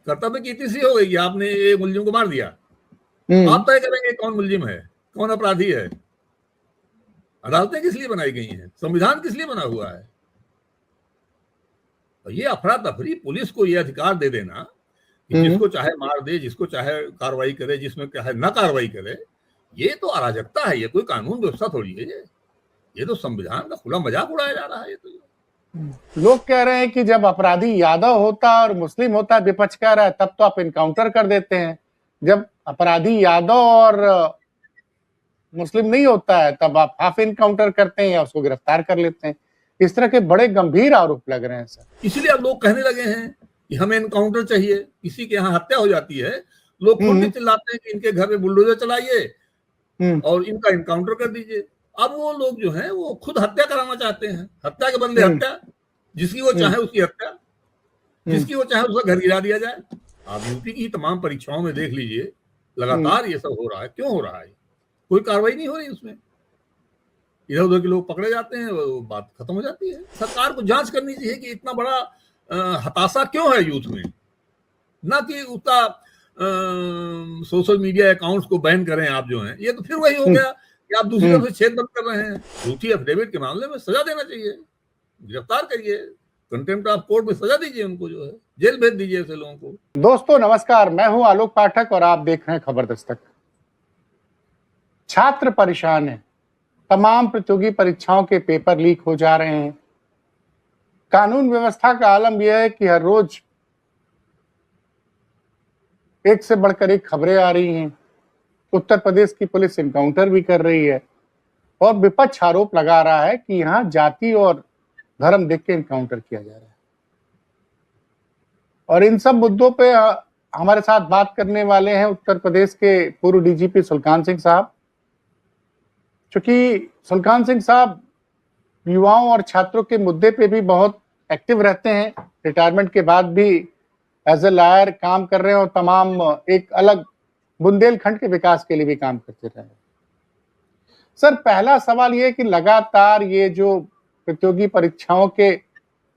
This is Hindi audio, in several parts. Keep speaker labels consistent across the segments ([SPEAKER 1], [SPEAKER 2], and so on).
[SPEAKER 1] कर्तव्य की इतनी सी हो गई कि आपने एक मुलजिम को मार दिया, आप तय करेंगे कौन मुलजिम है, कौन अपराधी है। अदालतें किस लिए बनाई गई हैं, संविधान किस लिए बना हुआ है। और ये अफरा तफरी, पुलिस को ये अधिकार दे देना कि जिसको चाहे मार दे, जिसको चाहे कार्रवाई करे, जिसमें चाहे न कार्रवाई करे, ये तो अराजकता है, ये कोई कानून व्यवस्था थोड़ी है। ये तो संविधान का खुला मजाक उड़ाया जा रहा है। ये तो
[SPEAKER 2] लोग कह रहे हैं कि जब अपराधी यादव होता और मुस्लिम होता, विपक्ष कह रहा है, तब तो आप इनकाउंटर कर देते हैं। जब अपराधी यादव और मुस्लिम नहीं होता है तब आप हाफ इनकाउंटर करते हैं या उसको गिरफ्तार कर लेते हैं। इस तरह के बड़े गंभीर आरोप लग रहे हैं सर।
[SPEAKER 1] इसलिए अब लोग कहने लगे हैं कि हमें इनकाउंटर चाहिए। किसी के यहाँ हत्या हो जाती है, लोग खुद चिल्लाते हैं कि इनके घर में बुलडोजर चलाइए और इनका इनकाउंटर कर दीजिए। अब वो लोग जो हैं वो खुद हत्या कराना चाहते हैं। हत्या के बदले हत्या, जिसकी वो चाहे उसकी हत्या, जिसकी वो चाहे उसका घर गिरा दिया जाए। आप यूपी की तमाम परीक्षाओं में देख लीजिए, लगातार ये सब हो रहा है। क्यों हो रहा है? कोई कार्रवाई नहीं हो रही उसमें। इधर उधर के लोग पकड़े जाते हैं, वो बात खत्म हो जाती है। सरकार को जांच करनी चाहिए कि इतना बड़ा हताशा क्यों है यूथ में, ना कि उसका सोशल मीडिया अकाउंट्स को बैन करें आप जो हैं। ये तो फिर वही हो गया कि आप दूसरी तरफ से छेद बंद कर रहे हैं। झूठी एफिडेविट के मामले में सजा देना चाहिए, गिरफ्तार करिए, कंटेम्प्ट ऑफ कोर्ट में सजा दीजिए उनको, जो है जेल भेज दीजिए ऐसे लोगों को।
[SPEAKER 2] दोस्तों नमस्कार, मैं हूं आलोक पाठक और आप देख रहे हैं खबर दस्तक। छात्र परेशान हैं, तमाम प्रतियोगी परीक्षाओं के पेपर लीक हो जा रहे हैं। कानून व्यवस्था का आलम यह है कि हर रोज एक से बढ़कर एक खबरें आ रही हैं। उत्तर प्रदेश की पुलिस इनकाउंटर भी कर रही है और विपक्ष आरोप लगा रहा है कि यहां जाति और धर्म देख के इनकाउंटर किया जा रहा है। और इन सब मुद्दों पे हमारे साथ बात करने वाले हैं उत्तर प्रदेश के पूर्व डीजीपी सुलखान सिंह साहब। चूंकि सुलखान सिंह साहब युवाओं और छात्रों के मुद्दे पे भी बहुत एक्टिव रहते हैं, रिटायरमेंट के बाद भी एज ए लॉयर काम कर रहे हैं और तमाम एक अलग बुंदेलखंड के विकास के लिए भी काम करते रहे। सर, पहला सवाल ये कि लगातार ये जो प्रतियोगी परीक्षाओं के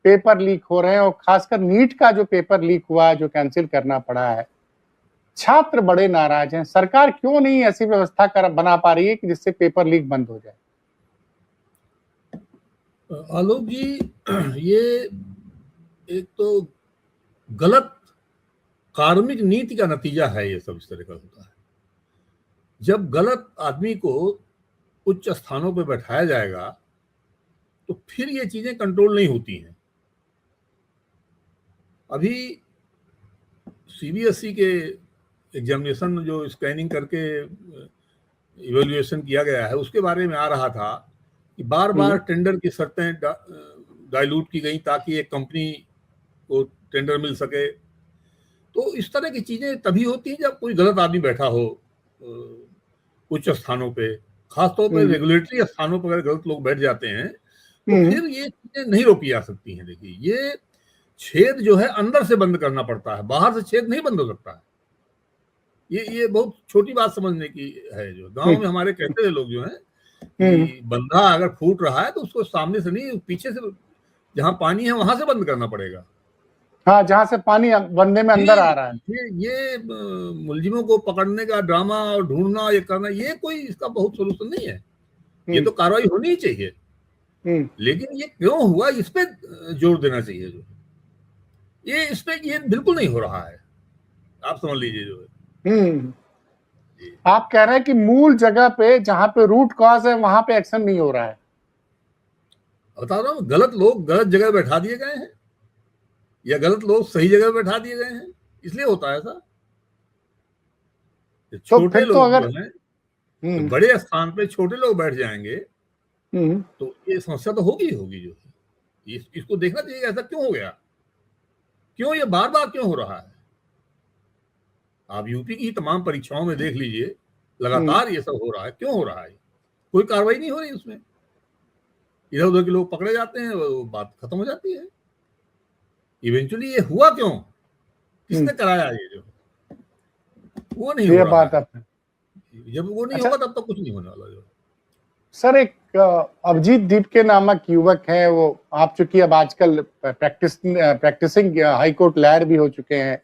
[SPEAKER 2] पेपर लीक हो रहे हैं और खासकर नीट का जो पेपर लीक हुआ है, जो कैंसिल करना पड़ा है, छात्र बड़े नाराज हैं। सरकार क्यों नहीं ऐसी व्यवस्था बना पा रही है कि जिससे पेपर लीक बंद हो जाए?
[SPEAKER 1] आलोक जी, ये एक तो गलत कार्मिक नीति का नतीजा है। ये सब इस तरह का होता है। जब गलत आदमी को उच्च स्थानों पर बैठाया जाएगा तो फिर ये चीजें कंट्रोल नहीं होती हैं। अभी सीबीएसई के एग्जामिनेशन जो स्कैनिंग करके इवैल्यूएशन किया गया है, उसके बारे में आ रहा था कि बार बार टेंडर की शर्तें डाइल्यूट की गई ताकि एक कंपनी को टेंडर मिल सके। तो इस तरह की चीजें तभी होती हैं जब कोई गलत आदमी बैठा हो उच्च स्थानों पे। खासतौर पर रेगुलेटरी स्थानों पर अगर गलत लोग बैठ जाते हैं तो फिर ये चीजें नहीं रोकी जा सकती हैं। देखिए, ये छेद जो है अंदर से बंद करना पड़ता है, बाहर से छेद नहीं बंद हो सकता है। ये बहुत छोटी बात समझने की है। जो गांव में हमारे कहते थे लोग जो हैं कि बंधा अगर फूट रहा है तो उसको सामने से नहीं, पीछे से, जहां पानी है वहां से बंद करना पड़ेगा।
[SPEAKER 2] हाँ, जहां से पानी बनने में अंदर आ रहा है।
[SPEAKER 1] ये मुलजिमों को पकड़ने का ड्रामा और ढूंढना, ये करना, ये कोई इसका बहुत सोल्यूशन नहीं है। ये तो कार्रवाई होनी ही चाहिए, लेकिन ये क्यों हुआ इस पे जोर देना चाहिए। जो ये इस पे ये बिल्कुल नहीं हो रहा है, आप समझ लीजिए। जो है
[SPEAKER 2] आप कह रहे हैं कि मूल जगह पे जहां पे रूट कॉज है वहां पे एक्शन नहीं हो रहा है।
[SPEAKER 1] बता रहा हूँ, गलत लोग गलत जगह बैठा दिए गए हैं या गलत लोग सही जगह बैठा दिए गए हैं, इसलिए होता है ऐसा। छोटे लोग जो हैं बड़े स्थान पे छोटे लोग बैठ जाएंगे तो ये समस्या तो होगी होगी। जो है इसको देखना चाहिए ऐसा क्यों हो गया, क्यों ये बार बार क्यों हो रहा है। आप यूपी की तमाम परीक्षाओं में देख लीजिए, लगातार ये सब हो रहा है। क्यों हो रहा है? कोई कार्रवाई नहीं हो रही उसमें। इधर उधर के लोग पकड़े जाते हैं, वो बात खत्म हो जाती है। इवेंचुअली ये हुआ क्यों, किसने कराया? ये जो वो नहीं हो रहा है। जब वो नहीं होगा तब तक कुछ नहीं होने वाला। जो
[SPEAKER 2] सर, एक अभिजीत दीप के नामक युवक है, वो आप चूंकि अब आजकल प्रैक्टिसिंग हाई कोर्ट लॉयर भी हो चुके हैं,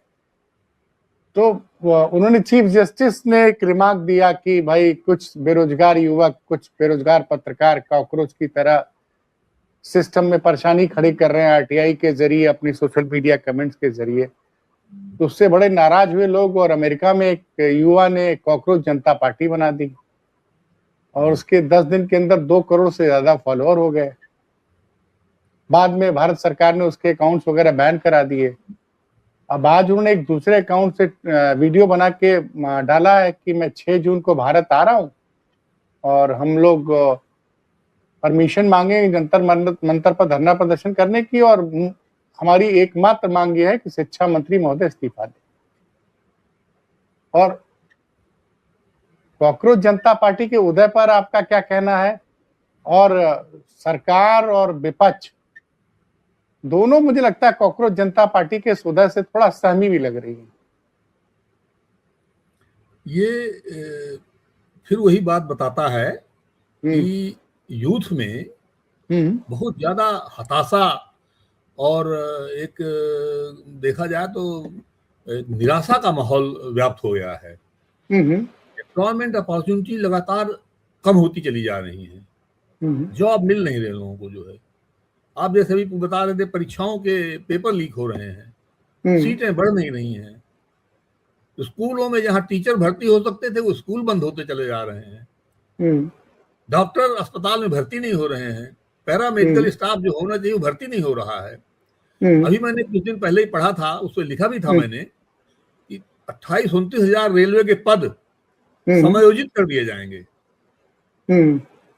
[SPEAKER 2] तो उन्होंने चीफ जस्टिस ने एक रिमार्क दिया कि भाई कुछ बेरोजगार युवक, कुछ बेरोजगार पत्रकार कॉकरोच की तरह सिस्टम में परेशानी खड़ी कर रहे हैं आरटीआई के जरिए, अपनी सोशल मीडिया कमेंट्स के जरिए। तो उससे बड़े नाराज हुए लोग और अमेरिका में एक युवा ने कॉकरोच जनता पार्टी बना दी और उसके 10 दिन के अंदर 2 करोड़ से ज्यादा फॉलोअर हो गए। बाद में भारत सरकार ने उसके अकाउंट्स वगैरह बैन करा दिए। अब आज उन्होंने एक दूसरे अकाउंट से वीडियो बना के डाला है कि मैं 6 जून को भारत आ रहा हूं और हम लोग परमिशन मांगे जंतर मंतर पर धरना प्रदर्शन करने की, और हमारी एकमात्र मांग यह है कि शिक्षा मंत्री महोदय इस्तीफा दें। और कॉकरोच जनता पार्टी के उदय पर आपका क्या कहना है? और सरकार और विपक्ष दोनों, मुझे लगता है कॉकरोच जनता पार्टी के उदय से थोड़ा सहमी भी लग रही है।
[SPEAKER 1] ये फिर वही बात बताता है कि यूथ में बहुत ज्यादा हताशा और एक देखा जाए तो एक निराशा का माहौल व्याप्त हो गया है। एम्प्लॉयमेंट अपॉर्चुनिटी लगातार कम होती चली जा रही है, जॉब मिल नहीं रहे लोगों को। जो है आप जैसे भी बता रहे थे, परीक्षाओं के पेपर लीक हो रहे हैं, सीटें बढ़ नहीं रही हैं, स्कूलों में जहां टीचर भर्ती हो सकते थे वो स्कूल बंद होते चले जा रहे हैं, डॉक्टर अस्पताल में भर्ती नहीं हो रहे हैं, पैरामेडिकल स्टाफ जो होना चाहिए वो भर्ती नहीं हो रहा है। अभी मैंने कुछ दिन पहले ही पढ़ा था, उसमें लिखा भी था मैंने कि 28-29 हजार रेलवे के पद समायोजित कर दिए जाएंगे,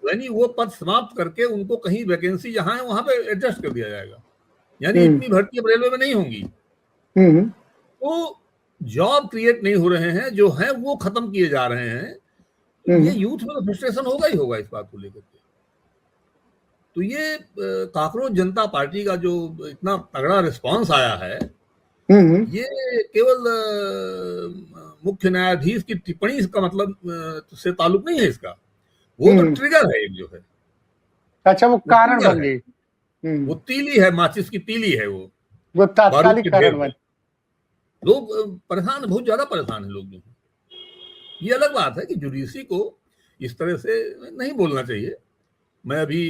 [SPEAKER 1] यानी वो पद समाप्त करके उनको कहीं वैकेंसी जहां है वहां पे एडजस्ट कर दिया जाएगा, यानी इतनी भर्ती अब रेलवे में नहीं होंगी। तो जॉब क्रिएट नहीं हो रहे हैं, जो है वो खत्म किए जा रहे हैं। ये यूथ में तो फ्रस्ट्रेशन होगा ही होगा इस बात को लेकर के। तो ये कॉकरोच जनता पार्टी का जो इतना तगड़ा रिस्पांस आया है, ये केवल मुख्य न्यायाधीश की टिप्पणी का मतलब से ताल्लुक नहीं है इसका, वो तो ट्रिगर है एक जो है।
[SPEAKER 2] अच्छा, वो कारण बन गई,
[SPEAKER 1] वो तीली है, माचिस की तीली है
[SPEAKER 2] वो तात्कालिक कारण बन।
[SPEAKER 1] लोग परेशान, बहुत ज्यादा परेशान है लोग जो है। ये अलग बात है कि जुडिशरी को इस तरह से नहीं बोलना चाहिए। मैं अभी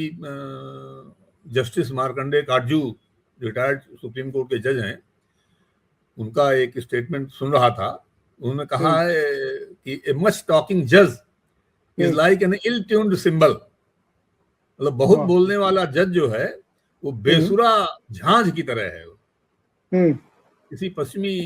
[SPEAKER 1] justice Markandey Katju, retired supreme court के जज हैं, उनका एक स्टेटमेंट सुन रहा था। उन्होंने कहा है कि ए मच टॉकिंग जज is like an ill tuned cymbal, मतलब बहुत बोलने वाला जज जो है वो बेसुरा झांझ की तरह है। किसी पश्चिमी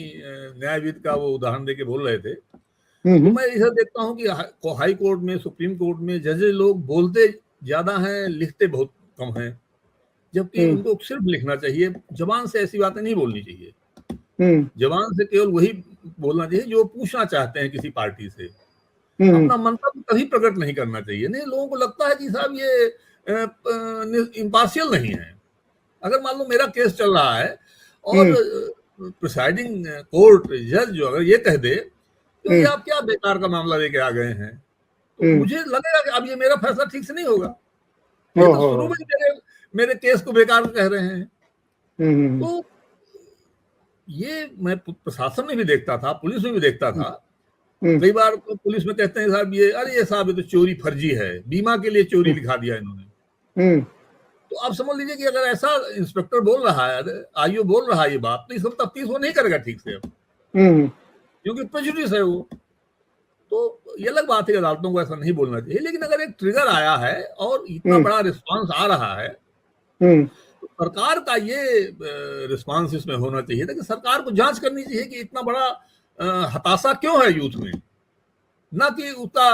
[SPEAKER 1] न्यायविद का वो उदाहरण देके बोल रहे थे। तो मैं इसे देखता हूँ कि हाई कोर्ट में, सुप्रीम कोर्ट में जज लोग बोलते ज्यादा हैं, लिखते बहुत कम हैं, जबकि उनको सिर्फ लिखना चाहिए, जबान से ऐसी बातें नहीं बोलनी चाहिए। जबान से केवल वही बोलना चाहिए जो पूछना चाहते हैं किसी पार्टी से, अपना मंतव्य कभी प्रकट नहीं करना चाहिए। नहीं, लोगों को लगता है कि साहब ये इम्पार्शियल नहीं है। अगर मान लो मेरा केस चल रहा है और प्रिसाइडिंग कोर्ट जज जो अगर ये कह दे तो ये आप क्या बेकार का मामला लेके आ गए हैं, तो मुझे लगेगा कि अब ये मेरा फैसला ठीक से नहीं होगा, ये तो शुरू में मेरे केस को बेकार कह रहे हैं। तो ये मैं प्रशासन में भी देखता था, पुलिस में भी देखता था। कई बार तो पुलिस में कहते हैं साहब ये, अरे ये साहब ये तो चोरी फर्जी है, बीमा के लिए चोरी लिखा दिया इन्होंने। तो आप समझ लीजिए कि अगर ऐसा इंस्पेक्टर बोल रहा है, आईओ बोल रहा है ये बात, तो इसको तफ्तीश वो नहीं करेगा ठीक से अब, क्योंकि प्रेजुडिस है वो। तो ये अलग बात है, अदालतों को ऐसा नहीं बोलना चाहिए। लेकिन अगर एक ट्रिगर आया है और इतना बड़ा रिस्पांस आ रहा है, तो सरकार का ये रिस्पांस इसमें होना चाहिए था कि सरकार को जांच करनी चाहिए कि इतना बड़ा हताशा क्यों है यूथ में, ना कि उसका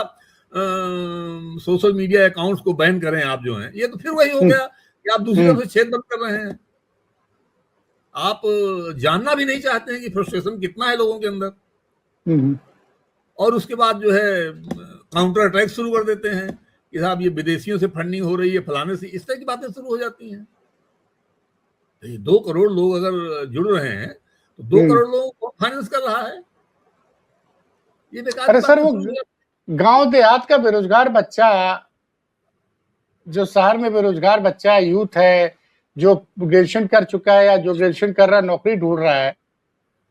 [SPEAKER 1] सोशल मीडिया अकाउंट्स को बैन करें आप जो हैं। ये तो फिर वही हो गया कि आप दूसरी तरफ से छेद बंद कर रहे हैं। आप जानना भी नहीं चाहते हैं कि फ्रस्ट्रेशन कितना है लोगों के अंदर, और उसके बाद जो है काउंटर अटैक शुरू कर देते हैं कि साहब ये विदेशियों से फंडिंग हो रही है, फलाने से, इस तरह की बातें शुरू हो जाती हैं। 2 करोड़ लोग अगर जुड़ रहे हैं तो 2 करोड़ लोगों को फाइनेंस कर रहा है, ये बेकार।
[SPEAKER 2] अरे सर, वो गांव देहात का बेरोजगार बच्चा, जो शहर में बेरोजगार बच्चा यूथ है, जो ग्रेजुएशन कर चुका है या जो ग्रेजुएशन कर रहा है, नौकरी ढूंढ रहा है,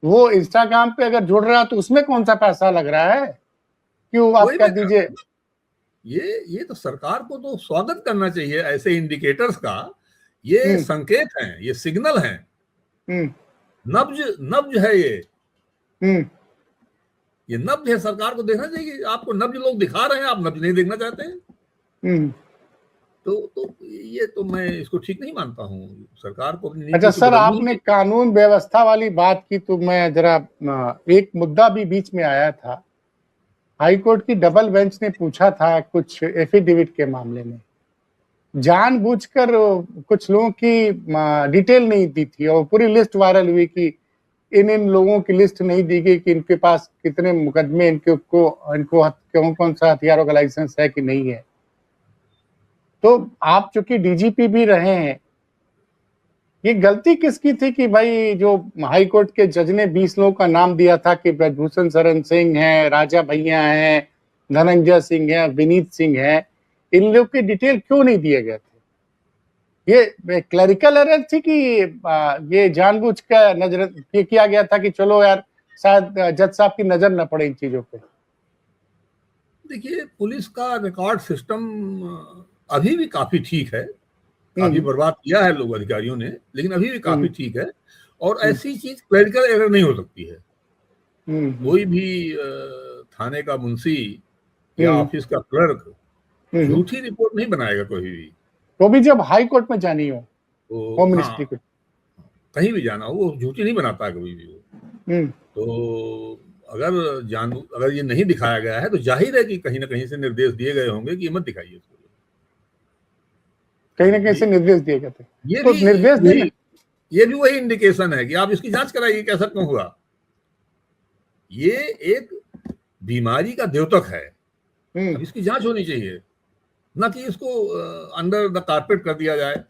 [SPEAKER 2] वो इंस्टाग्राम पे अगर जुड़ रहा है तो उसमें कौन सा पैसा लग रहा है? क्यों आप कह दीजिए।
[SPEAKER 1] ये तो सरकार को तो स्वागत करना चाहिए ऐसे इंडिकेटर्स का। ये संकेत हैं, ये सिग्नल हैं, नब्ज है ये नब्ज है। सरकार को देखना चाहिए। आपको नब्ज लोग दिखा रहे हैं, आप नब्ज नहीं देखना चाहते हैं। तो ये तो मैं इसको ठीक नहीं मानता हूँ। सरकार को अपनी
[SPEAKER 2] अच्छा सर, आपने कानून व्यवस्था वाली बात की तो मैं जरा, एक मुद्दा भी बीच में आया था। हाई कोर्ट की डबल बेंच ने पूछा था कुछ एफिडेविट के मामले में, जानबूझकर कुछ लोगों की डिटेल नहीं दी थी और पूरी लिस्ट वायरल हुई कि इन लोगों की लिस्ट नहीं दी गई कि इनके पास कितने मुकदमे, इनको कौन सा हथियारों का लाइसेंस है कि नहीं है। तो आप चूंकि डीजीपी भी रहे हैं, ये गलती किसकी थी कि भाई जो हाई कोर्ट के जज ने 20 लोगों का नाम दिया था कि ब्रजभूषण शरण सिंह है, राजा भैया है, धनंजय सिंह है, विनीत सिंह है, इन लोग की डिटेल क्यों नहीं दिए गए थे? ये क्लरिकल एरर थी कि ये जानबूझ कर नजर किया गया था कि चलो यार शायद जज साहब की नजर न पड़े इन चीजों पे?
[SPEAKER 1] देखिए, पुलिस का रिकॉर्ड सिस्टम अभी भी काफी ठीक है। काफी बर्बाद किया है लोग अधिकारियों ने, लेकिन अभी भी काफी ठीक है। और ऐसी चीज क्लरिकल एरर नहीं हो सकती है। कोई भी थाने का मुंशी या ऑफिस का क्लर्क झूठी रिपोर्ट नहीं बनाएगा कभी भी।
[SPEAKER 2] तो भी जब हाई कोर्ट में जानी हो, होम मिनिस्ट्री को,
[SPEAKER 1] कहीं भी जाना हो, वो झूठी नहीं बनाता कभी भी वो। तो अगर ये नहीं दिखाया गया है तो जाहिर है कि कहीं ना कहीं से निर्देश दिए गए होंगे कि मत दिखाइए इसको।
[SPEAKER 2] कहीं ना कहीं से निर्देश दिए गए थे।
[SPEAKER 1] ये तो निर्देश ये भी वही इंडिकेशन है कि आप इसकी जांच कराइए, कैसा क्यों हुआ। ये एक बीमारी का द्योतक है। अब इसकी जांच होनी चाहिए, ना कि इसको अंडर द कारपेट कर दिया जाए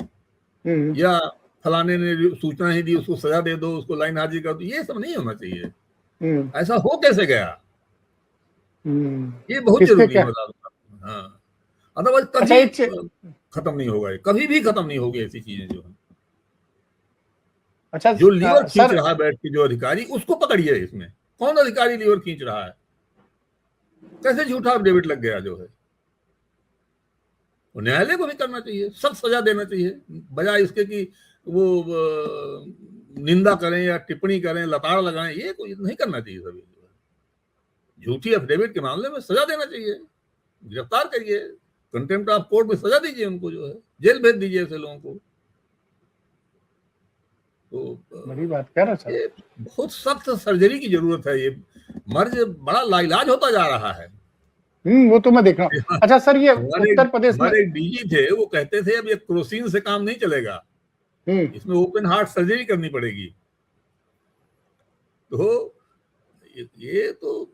[SPEAKER 1] या फलाने ने सूचना ही दी उसको सजा दे दो, उसको लाइन हाजिर कर दो। ये सब नहीं होना चाहिए। ऐसा हो कैसे गया, ये बहुत जरूरी है। हाँ, अदरवाइज कभी खत्म नहीं होगा, कभी भी खत्म नहीं होगी ऐसी चीजें जो है।
[SPEAKER 2] अच्छा,
[SPEAKER 1] जो लीवर खींच रहा है बैठ के जो अधिकारी, उसको पकड़िए। इसमें कौन अधिकारी लीवर खींच रहा है, कैसे झूठा डेबिट लग गया जो है। न्यायालय को भी करना चाहिए, सख्त सजा देना चाहिए, बजाय इसके कि वो निंदा करें या टिप्पणी करें, लताड़ लगाएं। ये कोई नहीं करना चाहिए। सभी झूठी एफिडेविट के मामले में सजा देना चाहिए, गिरफ्तार करिए, कंटेम्प्ट ऑफ कोर्ट में सजा दीजिए उनको, जो है जेल भेज दीजिए ऐसे लोगों को। तो
[SPEAKER 2] बड़ी बात कह रहा है,
[SPEAKER 1] बहुत सख्त सर्जरी की जरूरत है। ये मर्ज बड़ा लाइलाज होता जा रहा है।
[SPEAKER 2] वो तो मैं देख रहा हूँ। अच्छा सर, ये उत्तर प्रदेश में
[SPEAKER 1] हमारे डीजी थे, वो कहते थे अब ये क्रोसिन से काम नहीं चलेगा, इसमें ओपन हार्ट सर्जरी करनी पड़ेगी। तो ये तो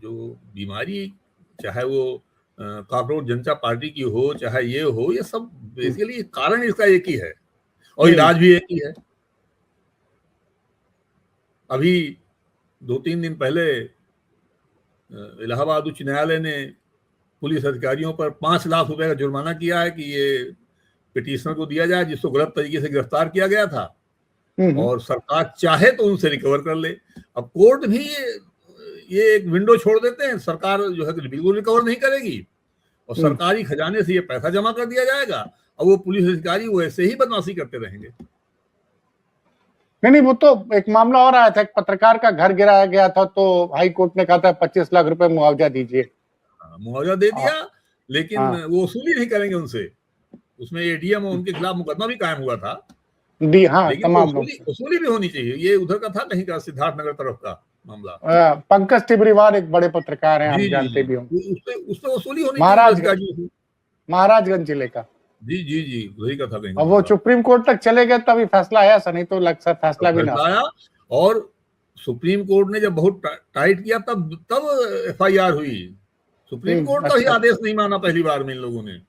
[SPEAKER 1] जो बीमारी, चाहे वो कॉकरोच जनता पार्टी की हो, चाहे ये हो, ये सब बेसिकली कारण इसका एक ही है और इलाज भी एक ही है। अभी 2-3 दिन पहले इलाहाबाद उच्च न्यायालय ने पुलिस अधिकारियों पर 5 लाख रुपए का जुर्माना किया है कि ये पिटीशनर को दिया जाए जिसको गलत तरीके से गिरफ्तार किया गया था, और सरकार चाहे तो उनसे रिकवर कर ले। अब कोर्ट भी ये एक विंडो छोड़ देते हैं, सरकार जो है बिल्कुल रिकवर नहीं करेगी और सरकारी खजाने से ये पैसा जमा कर दिया जाएगा और वो पुलिस अधिकारी वो ऐसे ही बदमाशी करते रहेंगे।
[SPEAKER 2] नहीं, वो तो एक मामला और आया था, एक पत्रकार का घर गिराया गया था तो हाई कोर्ट ने कहा था 25 लाख रुपए मुआवजा दीजिए।
[SPEAKER 1] मुआवजा दे दिया, लेकिन वो वसूली नहीं करेंगे उनसे। उसमें एडीएम और उनके खिलाफ मुकदमा भी कायम हुआ था। लेकिन
[SPEAKER 2] तमाम
[SPEAKER 1] वसूली भी होनी चाहिए। ये उधर का था, कहीं का सिद्धार्थनगर तरफ का मामला।
[SPEAKER 2] पंकज तिब्रीवाल एक बड़े पत्रकार हैं, आप जानते भी होंगे।
[SPEAKER 1] उसपे वसूली होनी
[SPEAKER 2] चाहिए, महाराजगंज जिले का।
[SPEAKER 1] जी वही का था कहीं।
[SPEAKER 2] अब वो सुप्रीम कोर्ट तक चले गए तभी फैसला आया, नहीं तो लगता फैसला भी ना
[SPEAKER 1] आया। और सुप्रीम कोर्ट ने जब बहुत टाइट किया तब एफआईआर हुई। सुप्रीम कोर्ट का ही आदेश नहीं माना पहली बार में इन लोगों ने।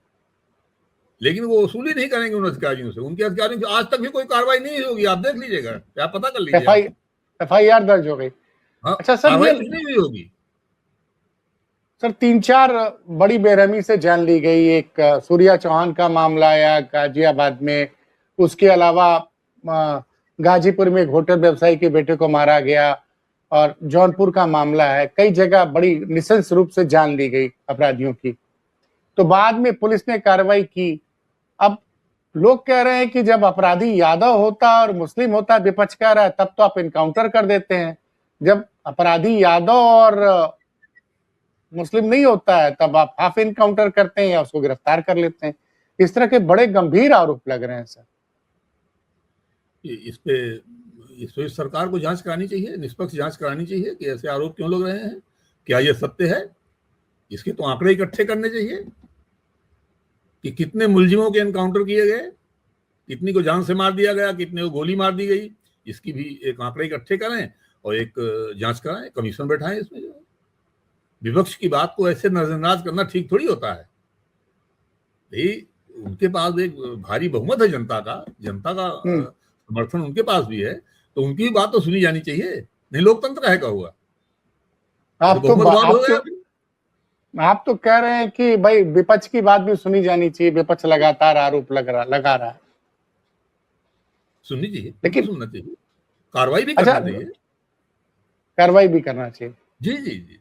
[SPEAKER 1] लेकिन वो वसूली नहीं करेंगे उन अधिकारियों से। उनके अधिकारियों से आज तक भी कोई कार्रवाई नहीं होगी, आप देख लीजिएगा, क्या पता कर लीजिए।
[SPEAKER 2] एफआईआर दर्ज हो गई। अच्छा सर, ये
[SPEAKER 1] नहीं हुई होगी।
[SPEAKER 2] सर 3-4 बड़ी बेरहमी से जान ली गई। एक सूर्या चौहान का मामला आया गाजियाबाद में, उसके अलावा गाजीपुर में एक होटल व्यवसायी के बेटे को मारा गया, और जौनपुर का मामला है, कई जगह बड़ी निशंस रूप से जान ली गई अपराधियों की। तो बाद में पुलिस ने कार्रवाई की। अब लोग कह रहे हैं कि जब अपराधी यादव होता और मुस्लिम होता, विपक्ष कह रहा है, तब तो आप इनकाउंटर कर देते हैं। जब अपराधी यादव और मुस्लिम नहीं होता है, तब आप हाफ इनकाउंटर करते हैं या उसको गिरफ्तार कर लेते हैं। इस तरह के बड़े गंभीर आरोप लग रहे हैं सर।
[SPEAKER 1] इस पे सरकार को जांच करानी चाहिए, निष्पक्ष जांच करानी चाहिए कि ऐसे आरोप क्यों लग रहे हैं, क्या ये सत्य है। इसके तो आंकड़े इकट्ठे करने चाहिए कि कितने मुलजिमों के एनकाउंटर किए गए, कितनी को जान से मार दिया गया, कितने को गोली मार दी गई। इसकी भी एक आंकड़े इकट्ठे करें और एक जांच कराएं, कमीशन बैठाएं। इसमें जो विपक्ष की बात को ऐसे नजरअंदाज करना ठीक थोड़ी होता है। भाई उनके पास एक भारी बहुमत है जनता का समर्थन उनके पास भी है, तो उनकी भी बात तो सुनी जानी चाहिए। नहीं लोकतंत्र है का हुआ।
[SPEAKER 2] आप तो कह रहे हैं कि भाई विपक्ष की बात भी सुनी जानी चाहिए। विपक्ष लगातार आरोप लगा रहा है,
[SPEAKER 1] सुननी चाहिए, लेकिन सुनना चाहिए, कार्रवाई भी करना चाहिए।
[SPEAKER 2] कार्रवाई भी करना चाहिए।
[SPEAKER 1] जी जी जी।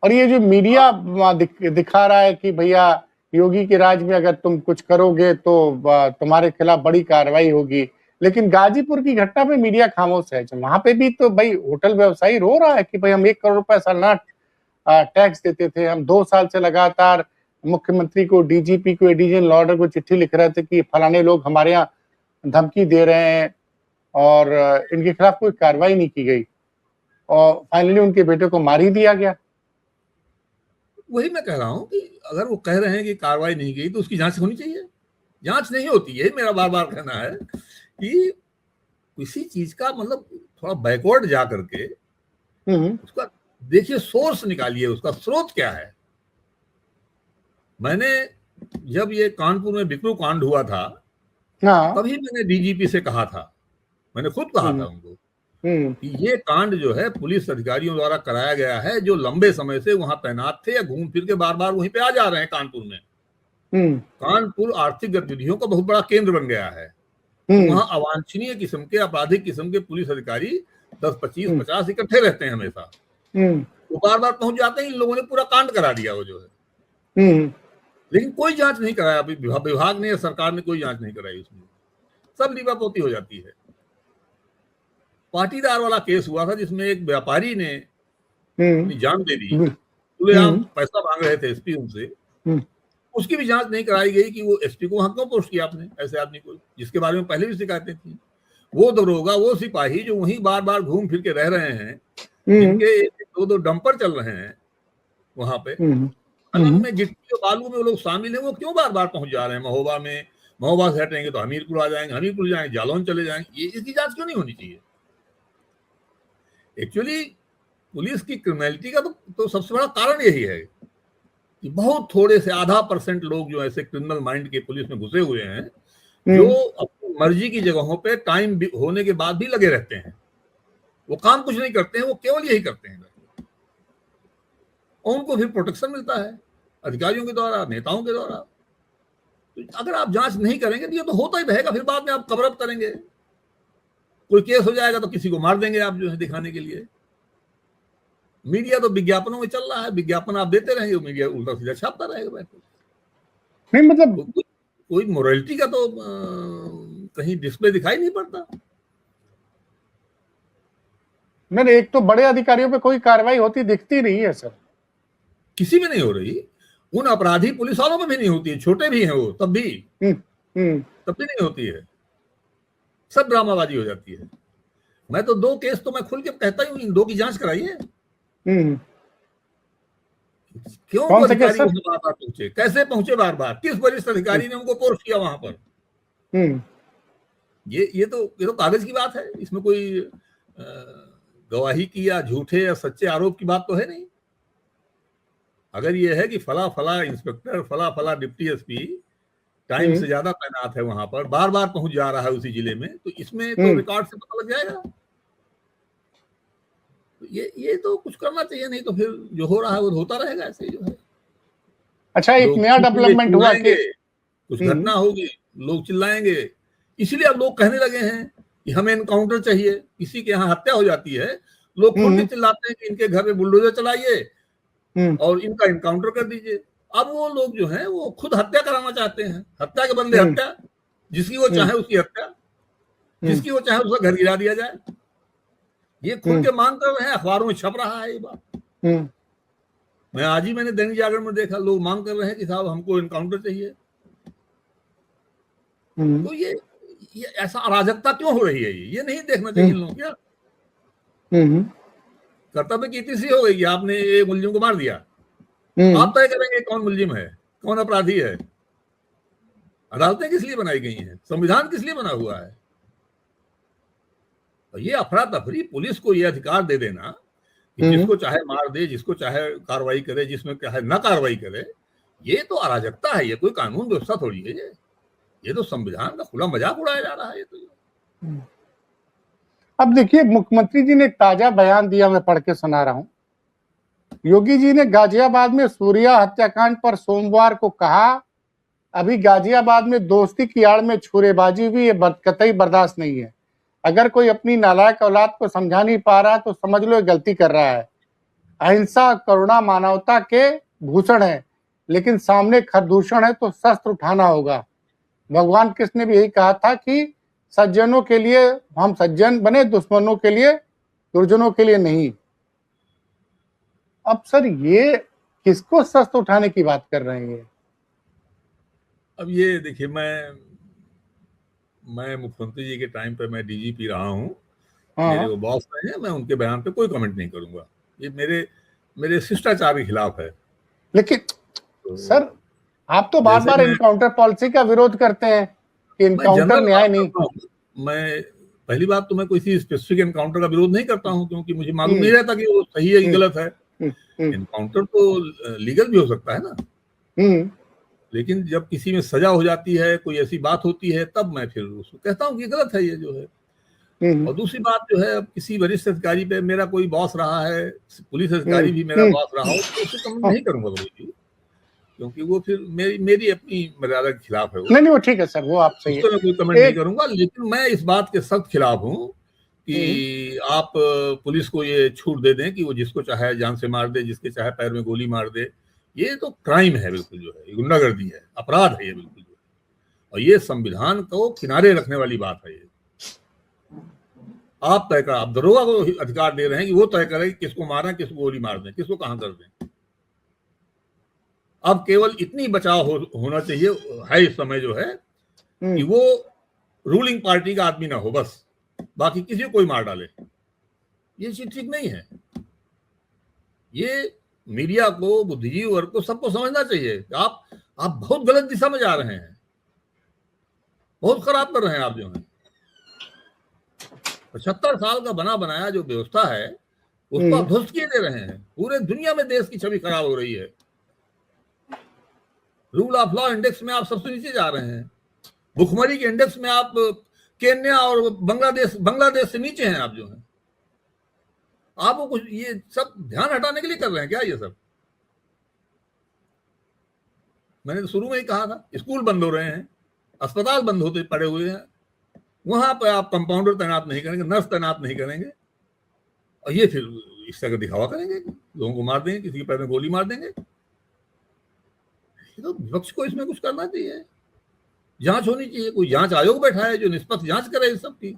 [SPEAKER 2] और ये जो मीडिया दिखा रहा है कि भैया योगी के राज में अगर तुम कुछ करोगे तो तुम्हारे खिलाफ बड़ी कार्रवाई होगी, लेकिन गाजीपुर की घटना पे मीडिया खामोश है। वहां पे भी तो भाई होटल व्यवसायी रो रहा है कि भाई हम 1 करोड़ रुपए सालाना टैक्स देते थे, हम 2 साल से लगातार मुख्यमंत्री को, डीजीपी को, एडिशनल ऑर्डर को चिट्ठी लिख रहे थे कि फलाने लोग हमारे यहाँ धमकी दे रहे हैं और इनके खिलाफ कोई कार्रवाई नहीं की गई, और फाइनली उनके बेटे को मार ही दिया गया।
[SPEAKER 1] वही मैं कह रहा हूं कि अगर वो कह रहे हैं कि कार्रवाई नहीं की तो उसकी जांच होनी चाहिए। जांच नहीं होती है, मेरा बार बार कहना है कि किसी चीज का मतलब थोड़ा बैकवर्ड जा करके उसका देखिए, सोर्स निकालिए, उसका स्रोत क्या है। मैंने जब ये कानपुर में बिकरू कांड हुआ था, तभी मैंने डीजीपी से कहा था, मैंने खुद कहा था उनको कि ये कांड जो है पुलिस अधिकारियों द्वारा कराया गया है, जो लंबे समय से वहां तैनात थे या घूम फिर के बार बार वहीं पे आ जा रहे हैं कानपुर में। कानपुर आर्थिक गतिविधियों का बहुत बड़ा केंद्र बन गया है। वहां अवांछनीय किस्म के, आपराधिक किस्म के पुलिस अधिकारी 10, 25, 50 इकट्ठे रहते हैं हमेशा। वो बार बार पहुंच जाते हैं। इन लोगों ने पूरा कांड करा दिया वो जो है, लेकिन कोई जांच नहीं कराया। अभी विभाग ने या सरकार ने कोई जांच नहीं कराई, उसमें सब लीपापोती हो जाती है। पाटीदार वाला केस हुआ था जिसमें एक व्यापारी ने अपनी जान दे दी, खुलेआम पैसा मांग रहे थे एसपी उनसे, उसकी भी जांच नहीं कराई गई कि वो एसपी को वहां क्यों पोस्ट किया आपने ऐसे आदमी को, जिसके बारे में पहले भी शिकायतें थी। वो दरोगा, वो सिपाही जो वहीं बार बार घूम फिर के रह रहे हैं, जिनके 2-2 डंपर चल रहे हैं वहां पे, में गिट्टी और बालू में वो लोग शामिल हैं, वो क्यों बार बार पहुंच जा रहे हैं महोबा में। महोबा से हटेंगे तो हमीरपुर आ जाएंगे, हमीरपुर जाएंगे जालौन चले जाएंगे। ये इसकी जांच क्यों नहीं होनी चाहिए? एक्चुअली पुलिस की क्रिमिनलिटी का तो सबसे बड़ा कारण यही है कि बहुत थोड़े से आधा % लोग जो ऐसे क्रिमिनल माइंड के पुलिस में घुसे हुए हैं, जो अपनी मर्जी की जगहों पे टाइम होने के बाद भी लगे रहते हैं। वो काम कुछ नहीं करते हैं, वो केवल यही करते हैं, और उनको फिर प्रोटेक्शन मिलता है अधिकारियों के द्वारा, नेताओं के द्वारा। तो अगर आप जांच नहीं करेंगे तो ये तो होता ही रहेगा। फिर बाद में आप कवर अप करेंगे, कोई केस हो जाएगा तो किसी को मार देंगे आप जो है दिखाने के लिए। मीडिया तो विज्ञापनों में चल रहा है, विज्ञापन आप देते रहेंगे, मीडिया उल्टा सीधा छापता रहेगा।
[SPEAKER 2] नहीं मतलब
[SPEAKER 1] कोई मोरालिटी का तो कहीं डिस्प्ले दिखाई नहीं पड़ता।
[SPEAKER 2] मैंने एक तो बड़े अधिकारियों पे कोई कार्रवाई होती दिखती नहीं है सर,
[SPEAKER 1] किसी में नहीं हो रही। उन अपराधी पुलिस वालों में भी नहीं होती है, छोटे भी हैं वो, तब भी नहीं होती है। सब ड्रामाबाजी हो जाती है। मैं तो 2 केस तो मैं खुल के कहता हूँ, इन 2 की जांच कराइए। क्यों अधिकारी बार बार पहुंचे, कैसे पहुंचे बार बार, किस वरिष्ठ अधिकारी ने उनको पोस्ट किया वहां पर? ये तो कागज की बात है। इसमें कोई गवाही की या झूठे या सच्चे आरोप की बात तो है नहीं। अगर ये है कि फला फला इंस्पेक्टर, फला फला डिप्टी एसपी टाइम से ज्यादा तैनात है वहां पर, बार बार पहुंच जा रहा है उसी जिले में, तो इसमें तो रिकॉर्ड से पता लग जाएगा। ये तो कुछ करना चाहिए, नहीं तो फिर जो हो रहा है वो होता रहेगा ऐसे जो है।
[SPEAKER 2] अच्छा, एक नया डेवलपमेंट हुआ कि
[SPEAKER 1] कुछ घटना होगी, लोग चिल्लाएंगे, इसलिए अब लोग कहने लगे हैं कि हमें एनकाउंटर चाहिए, किसी के यहाँ हत्या हो जाती है, लोग खुद ही चिल्लाते हैं कि इनके घर में बुलडोजर चलाइए और इनका एनकाउंटर कर दीजिए। अब वो लोग जो हैं वो खुद हत्या कराना चाहते हैं, हत्या के बदले हत्या, जिसकी वो चाहे उसकी हत्या, जिसकी वो चाहे उसका घर गिरा दिया जाए। ये खुल के मांग कर रहे हैं, अखबारों में छप रहा है ये बात। मैं आज ही मैंने दैनिक जागरण में देखा, लोग मांग कर रहे हैं कि साहब हमको एनकाउंटर चाहिए। तो ये ऐसा अराजकता क्यों हो रही है? ये नहीं देखना चाहिए इन लोगों क्या? कर्तव्य की इतनी सी हो गई कि आपने एक मुलजिम को मार दिया, आप तय करेंगे कौन मुलजिम है, कौन अपराधी है। अदालतें किस लिए बनाई गई हैं? संविधान किस लिए बना हुआ है? तो ये अफरा तफरी, पुलिस को ये अधिकार दे देना कि जिसको चाहे मार दे, जिसको चाहे कार्रवाई करे, जिसमें चाहे ना कार्रवाई करे, ये तो अराजकता है। ये कोई कानून व्यवस्था थोड़ी है। ये तो संविधान का खुला मजाक उड़ाया जा रहा है। ये तो
[SPEAKER 2] अब देखिए, मुख्यमंत्री जी ने एक ताजा बयान दिया, मैं पढ़ के सुना रहा हूं। योगी जी ने गाजियाबाद में सूर्या हत्याकांड पर सोमवार को कहा, अभी गाजियाबाद में दोस्ती की आड़ में छुरेबाजी हुई, ये कतई बर्दाश्त नहीं है। अगर कोई अपनी नालायक औलाद को समझा नहीं पा रहा तो समझ लो ये गलती कर रहा है। अहिंसा करुणा मानवता के भूषण है, लेकिन सामने खरदूषण है तो शस्त्र उठाना होगा। भगवान कृष्ण ने भी यही कहा था कि सज्जनों के लिए हम सज्जन बने, दुश्मनों के लिए, दुर्जनों के लिए नहीं। अब सर ये किसको शस्त्र उठाने की बात कर रहे हैं?
[SPEAKER 1] अब ये देखिए, मैं मुख्यमंत्री जी के टाइम पे मैं डीजीपी रहा हूँ, मेरे वो बॉस रहे हैं, मैं उनके बयान पे कोई कमेंट नहीं करूंगा। ये मेरे शिष्टाचार के खिलाफ है।
[SPEAKER 2] लेकिन तो सर आप तो बार बार एनकाउंटर पॉलिसी का विरोध करते हैं कि एनकाउंटर न्याय नहीं।
[SPEAKER 1] मैं पहली बात तो मैं कोई स्पेसिफिक एनकाउंटर का विरोध नहीं करता हूँ, क्योंकि मुझे मालूम नहीं रहता कि वो सही है कि गलत है। एनकाउंटर तो लीगल भी हो सकता है ना, लेकिन जब किसी में सजा हो जाती है, कोई ऐसी बात होती है, तब मैं फिर उसको कहता हूँ कि गलत है ये जो है। और दूसरी बात जो है, अब किसी वरिष्ठ अधिकारी पे मेरा कोई बॉस रहा है, पुलिस अधिकारी भी मेरा बॉस रहा हो, तो उससे कमेंट नहीं करूंगा भाई, क्योंकि वो फिर मेरी अपनी मर्यादा के खिलाफ है।
[SPEAKER 2] नहीं वो ठीक है सर, वो आप सही है,
[SPEAKER 1] मैं कोई कमेंट नहीं करूंगा। लेकिन मैं इस बात के सख्त खिलाफ हूँ कि आप पुलिस को ये छूट दे दें कि वो जिसको चाहे जान से मार दे, जिसके चाहे पैर में गोली मार दे। ये तो क्राइम है बिल्कुल, जो है गुंडागर्दी है, अपराध है ये बिल्कुल, जो है। और ये संविधान को किनारे रखने वाली बात है। ये आप तय कर, आप दरोगा को अधिकार दे रहे हैं कि वो तय करे किसको मारें, किसको गोली मार दें, किसको कहां कर दें। अब केवल इतनी बचाव होना चाहिए है इस समय जो है कि वो रूलिंग पार्टी का आदमी ना हो, बस बाकी किसी को कोई मार डाले। ये चीज ठीक नहीं है। ये मीडिया को, बुद्धिजीवी वर्ग को, सबको समझना चाहिए कि आप बहुत गलत दिशा में जा रहे हैं, बहुत खराब कर रहे हैं आप जो है। 75 साल का बना बनाया जो व्यवस्था है उसको आप ध्वस्त किए दे रहे हैं। पूरे दुनिया में देश की छवि खराब हो रही है। रूल ऑफ लॉ इंडेक्स में आप सबसे नीचे जा रहे हैं। भुखमरी के इंडेक्स में आप केन्या और बांग्लादेश से नीचे हैं आप जो है। आपको कुछ ये सब ध्यान हटाने के लिए कर रहे हैं क्या ये सब? मैंने तो शुरू में ही कहा था, स्कूल बंद हो रहे हैं, अस्पताल बंद होते पड़े हुए हैं, वहां पर आप कंपाउंडर तैनात नहीं करेंगे, नर्स तैनात नहीं करेंगे, और ये फिर इस तरह का दिखावा करेंगे, लोगों को मार देंगे, किसी के पैर में गोली मार देंगे। तो विपक्ष को इसमें कुछ करना चाहिए, जांच होनी चाहिए, कोई जांच आयोग बैठा है जो निष्पक्ष जांच करे इस सब की।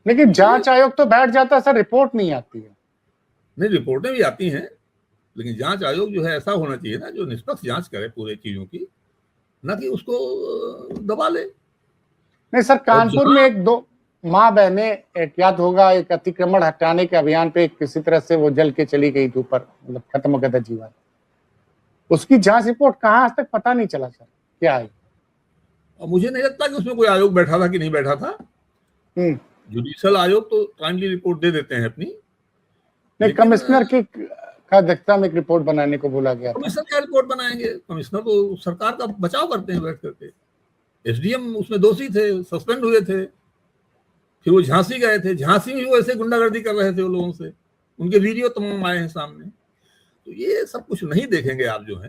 [SPEAKER 2] लेकिन जांच आयोग तो बैठ जाता है सर, रिपोर्ट नहीं आती है।
[SPEAKER 1] नहीं, रिपोर्टें भी आती हैं, लेकिन जांच आयोग जो है ऐसा होना चाहिए ना जो निष्पक्ष जांच करे पूरे चीजों की, ना कि उसको दबा ले।
[SPEAKER 2] नहीं सर, कानपुर में एक दो माँ बहने, याद होगा, एक अतिक्रमण हटाने के अभियान पे किसी तरह से वो जल के चली गई थी ऊपर, मतलब खत्म हो गया था जीवन। उसकी जांच रिपोर्ट कहाँ आज तक पता नहीं चला सर, क्या है?
[SPEAKER 1] और मुझे नहीं लगता कि उसमें कोई आयोग बैठा था कि नहीं बैठा था। जुडिशियल आयोग तो टाइमली रिपोर्ट दे देते हैं अपनी।
[SPEAKER 2] नहीं, कमिश्नर की अध्यक्षता में एक रिपोर्ट बनाने को बोला गया।
[SPEAKER 1] कमिश्नर क्या रिपोर्ट बनाएंगे? कमिश्नर तो सरकार का बचाव करते हैं बैठ करके। एसडीएम उसमें दोषी थे, सस्पेंड हुए थे, फिर वो झांसी गए थे, झांसी में वो ऐसे गुंडागर्दी कर रहे थे वो लोगों से, उनके वीडियो तमाम आए हैं सामने। तो ये सब कुछ नहीं देखेंगे आप जो है।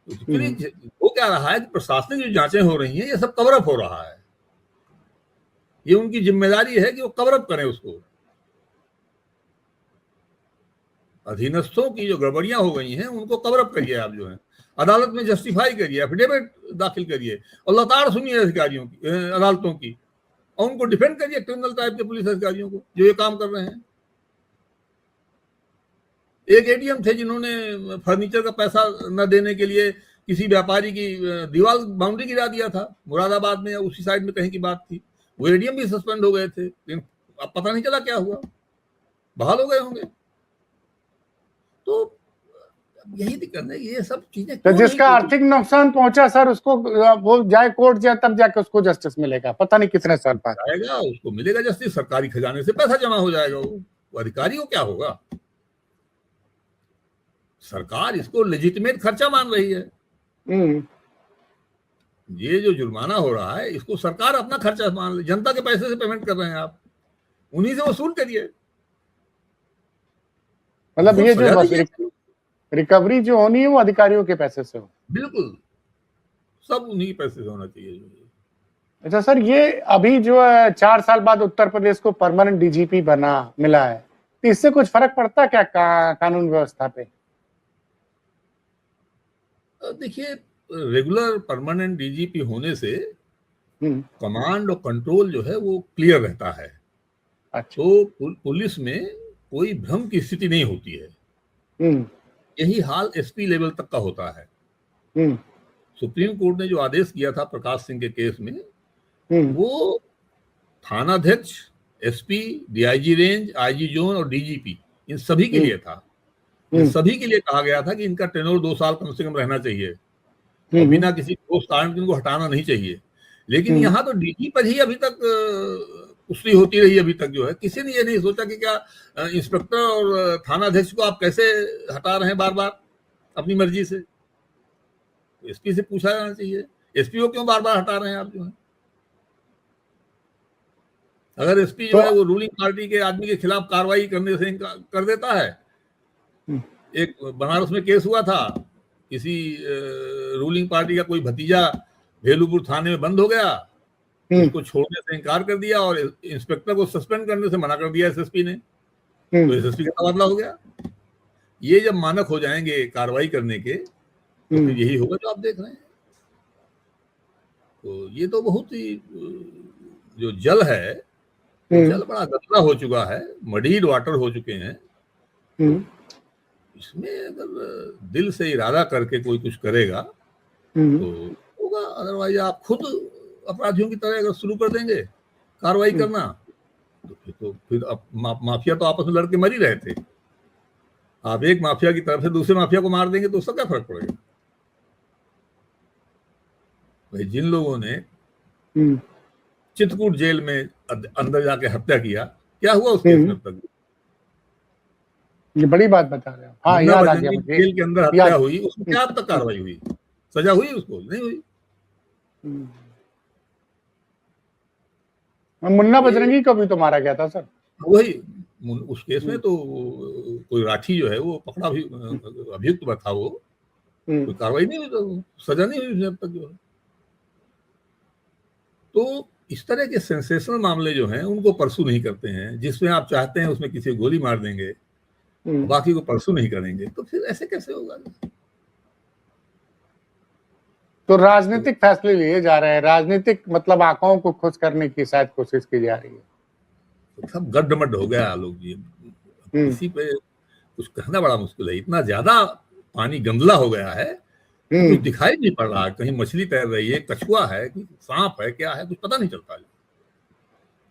[SPEAKER 1] वो क्या रहा है कि प्रशासनिक जो जांचें हो रही हैं, ये सब कवर अप हो रहा है। ये उनकी जिम्मेदारी है कि वो कवर अप करें उसको। अधीनस्थों की जो गड़बड़ियां हो गई हैं उनको कवर अप करिए आप, जो है अदालत में जस्टिफाई करिए, एफिडेविट दाखिल करिए और लताड़ सुनिए अधिकारियों की, अदालतों की, और उनको डिफेंड करिए, क्रिमिनल टाइप के पुलिस अधिकारियों को जो ये काम कर रहे हैं। एक एडीएम थे जिन्होंने फर्नीचर का पैसा न देने के लिए किसी व्यापारी की दीवार बाउंड्री गिरा दिया था, मुरादाबाद में या उसी साइड में कहीं की बात थी। वो एडीएम भी सस्पेंड हो गए थे, लेकिन अब पता नहीं चला क्या हुआ, बहाल हो गए होंगे। तो यही दिक्कत है, ये सब चीजें
[SPEAKER 2] तो जिसका आर्थिक नुकसान पहुंचा सर, उसको वो जाए कोर्ट जाए तब जाके उसको जस्टिस मिलेगा, पता नहीं कितने साल बाद
[SPEAKER 1] आएगा, उसको मिलेगा जस्टिस, सरकारी खजाने से पैसा जमा हो जाएगा। वो अधिकारी को क्या होगा? सरकार इसको लेजिटिमेट खर्चा मान रही है। ये जो जुर्माना हो रहा है इसको सरकार अपना खर्चा मान ले, जनता के पैसे से पेमेंट कर रहे हैं आप, उन्हीं से वसूल करिए।
[SPEAKER 2] मतलब ये जो रिकवरी जो होनी है वो अधिकारियों के पैसे से हो,
[SPEAKER 1] बिल्कुल सब उन्हीं के पैसे से होना चाहिए।
[SPEAKER 2] अच्छा सर, ये अभी जो है 4 साल बाद उत्तर प्रदेश को परमानेंट डीजीपी मिला है, तो इससे कुछ फर्क पड़ता क्या कानून व्यवस्था पे?
[SPEAKER 1] देखिए, रेगुलर परमानेंट डीजीपी होने से कमांड और कंट्रोल जो है वो क्लियर रहता है।
[SPEAKER 2] अच्छा।
[SPEAKER 1] तो पुलिस में कोई भ्रम की स्थिति नहीं होती है। यही हाल एसपी लेवल तक का होता है। सुप्रीम कोर्ट ने जो आदेश किया था प्रकाश सिंह के केस में, वो थानाध्यक्ष, SP, DIG range, IG zone और डीजीपी, इन सभी के लिए था। इन सभी के लिए कहा गया था कि इनका टेन्योर 2 साल कम से कम रहना चाहिए और बिना किसी ठोस कारण के इनको हटाना नहीं चाहिए। लेकिन यहाँ तो डीजी पर ही अभी तक कुश्ती होती रही। अभी तक जो है किसी ने ये नहीं सोचा कि क्या इंस्पेक्टर और थानाध्यक्ष को आप कैसे हटा रहे हैं बार बार अपनी मर्जी से। एसपी से पूछा जाना चाहिए, एसपी को क्यों बार बार हटा रहे हैं आप, जो है। अगर एसपी जो है वो रूलिंग पार्टी के आदमी के खिलाफ कार्रवाई करने से कर देता है। एक बनारस में केस हुआ था, किसी रूलिंग पार्टी का कोई भतीजा भेलूपुर थाने में बंद हो गया, उसको छोड़ने से इनकार कर दिया और इंस्पेक्टर को सस्पेंड करने से मना कर दिया एसएसपी ने। तो एसएसपी का तबादला हो गया। ये जब मानक हो जाएंगे कार्रवाई करने के, तो फिर यही होगा जो आप देख रहे हैं। तो ये तो बहुत ही जो जल है, जल बड़ा गंदा हो चुका है, मडीड वाटर हो चुके हैं। इसमें अगर दिल से इरादा करके कोई कुछ करेगा तो होगा, अदरवाइज आप खुद अपराधियों की तरह अगर शुरू कर देंगे कार्रवाई करना, तो फिर अब माफिया तो आपस में लड़के मर ही रहे थे। आप एक माफिया की तरफ से दूसरे माफिया को मार देंगे तो उसका क्या फर्क पड़ेगा? भाई, जिन लोगों ने चित्रकूट जेल में अंदर जाके हत्या किया, क्या हुआ उस केस में अब तक?
[SPEAKER 2] ये बड़ी बात बता रहे हो। हाँ, याद आ गया मुझे।
[SPEAKER 1] जेल के अंदर हत्या हुई, उसमें क्या अब तक कार्रवाई हुई? सजा हुई उसको? नहीं हुई।
[SPEAKER 2] मुन्ना बजरंगी को भी तो मारा गया था सर।
[SPEAKER 1] वही उस केस में तो कोई राठी जो है वो पकड़ा भी, अभियुक्त था वो, कोई कार्रवाई नहीं हुई, तो सजा नहीं हुई अब तक जो है। तो इस तरह के सेंसेशनल मामले जो हैं उनको परसू नहीं करते हैं। जिसमें आप चाहते हैं उसमें किसी को गोली मार देंगे, बाकी को परसू नहीं करेंगे, तो फिर ऐसे कैसे होगा?
[SPEAKER 2] तो राजनीतिक फैसले लिए जा रहे हैं, राजनीतिक मतलब आंखों को खुश करने की शायद कोशिश की जा रही है।
[SPEAKER 1] तो सब गड्ढमड्ढ हो गया लोग जी। किसी पे कुछ कहना बड़ा मुश्किल है, इतना ज्यादा पानी गंदला हो गया है, कुछ दिखाई नहीं पड़ रहा। कहीं मछली तैर रही है, कछुआ है, सांप है, क्या है, कुछ पता नहीं चलता।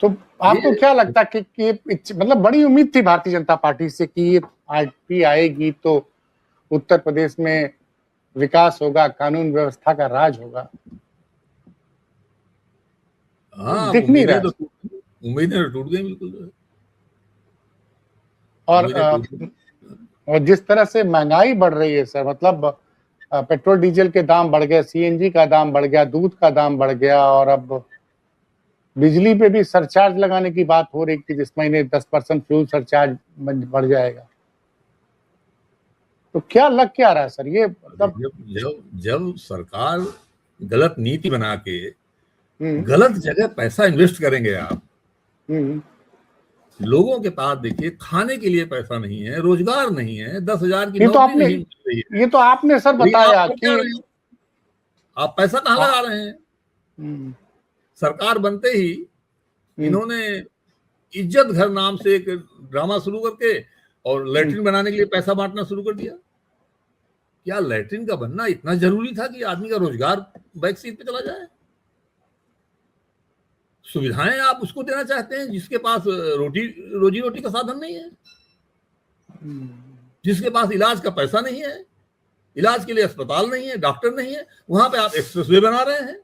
[SPEAKER 2] तो आपको क्या लगता है कि मतलब बड़ी उम्मीद थी भारतीय जनता पार्टी से कि ये पार्टी आएगी तो उत्तर प्रदेश में विकास होगा, कानून व्यवस्था का राज होगा।
[SPEAKER 1] हाँ,
[SPEAKER 2] दिख नहीं रहा।
[SPEAKER 1] उम्मीदें टूट गई बिल्कुल।
[SPEAKER 2] और जिस तरह से महंगाई बढ़ रही है सर, मतलब पेट्रोल डीजल के दाम बढ़ गए, सीएनजी का दाम बढ़ गया, दूध का दाम बढ़ गया, और अब बिजली पे भी सरचार्ज लगाने की बात हो रही कि जिस महीने 10% फ्यूल सरचार्ज बढ़ जाएगा। तो क्या लग क्या रहा है सर ये? मतलब
[SPEAKER 1] जब सरकार गलत नीति बना के गलत जगह पैसा इन्वेस्ट करेंगे आप। लोगों के पास देखिए खाने के लिए पैसा नहीं है, रोजगार नहीं है, 10,000 की नौकरी नहीं मिल रही है।
[SPEAKER 2] ये तो आपने सर बताया कि
[SPEAKER 1] आप पैसा कहाँ लगा रहे हैं। सरकार बनते ही इन्होंने इज्जत घर नाम से एक ड्रामा शुरू करके और लैट्रिन बनाने के लिए पैसा बांटना शुरू कर दिया। क्या लैट्रिन का बनना इतना जरूरी था कि आदमी का रोजगार बैक सीट पे चला जाए? सुविधाएं आप उसको देना चाहते हैं जिसके पास रोजी रोटी का साधन नहीं है, जिसके पास इलाज का पैसा नहीं है, इलाज के लिए अस्पताल नहीं है, डॉक्टर नहीं है, वहां पे आप एक्सप्रेसवे बना रहे हैं।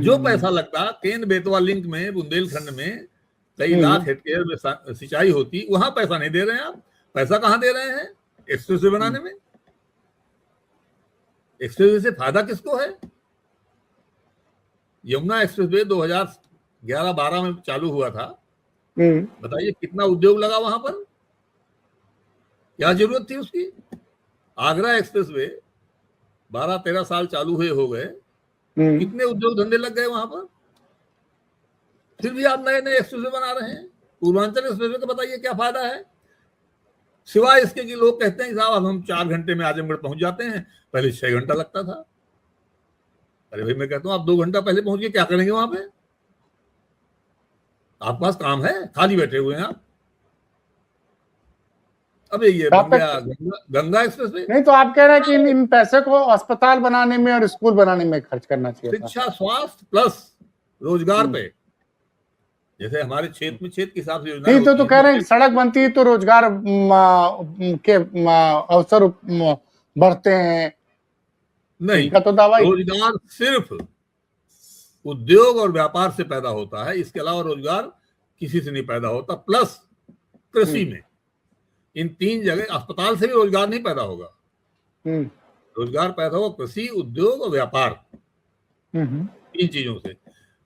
[SPEAKER 1] जो पैसा लगता केन बेतवा लिंक में बुंदेलखंड में कई लाख हेक्टेयर में सिंचाई होती, वहां पैसा नहीं दे रहे हैं आप। पैसा कहां दे रहे हैं? एक्सप्रेसवे बनाने में। एक्सप्रेसवे से फायदा किसको है? यमुना एक्सप्रेसवे 2011-12 में चालू हुआ था। बताइए कितना उद्योग लगा वहां पर, क्या जरूरत थी उसकी? आगरा एक्सप्रेसवे 12-13 साल चालू हुए हो गए, कितने उद्योग धंधे लग गए वहां पर। फिर भी आप नए नए एक्सप्रेसवे बना रहे हैं। पूर्वांचल एक्सप्रेसवे का बताइए क्या फायदा है, सिवाय इसके कि लोग कहते हैं साहब अब हम 4 घंटे में आजमगढ़ पहुंच जाते हैं, पहले 6 घंटा लगता था। अरे भाई मैं कहता हूं आप 2 घंटा पहले पहुंच के क्या करेंगे वहां पे? आपके पास काम है, खाली बैठे हुए हैं आप। अब ये गंगा एक्सप्रेसवे
[SPEAKER 2] नहीं तो आप कह रहे हैं कि इन पैसे को अस्पताल बनाने में और स्कूल बनाने में खर्च करना चाहिए।
[SPEAKER 1] शिक्षा, स्वास्थ्य प्लस रोजगार पे, जैसे हमारे क्षेत्र में क्षेत्र के हिसाब से योजना
[SPEAKER 2] नहीं तो कह रहे हैं सड़क बनती है तो रोजगार के अवसर बढ़ते हैं।
[SPEAKER 1] नहीं,
[SPEAKER 2] तो दावा
[SPEAKER 1] रोजगार सिर्फ उद्योग और व्यापार से पैदा होता है, इसके अलावा रोजगार किसी से नहीं पैदा होता। प्लस कृषि में, इन 3 जगह, अस्पताल से भी रोजगार नहीं पैदा होगा। रोजगार पैदा होगा कृषि, उद्योग और व्यापार, 3 चीजों से।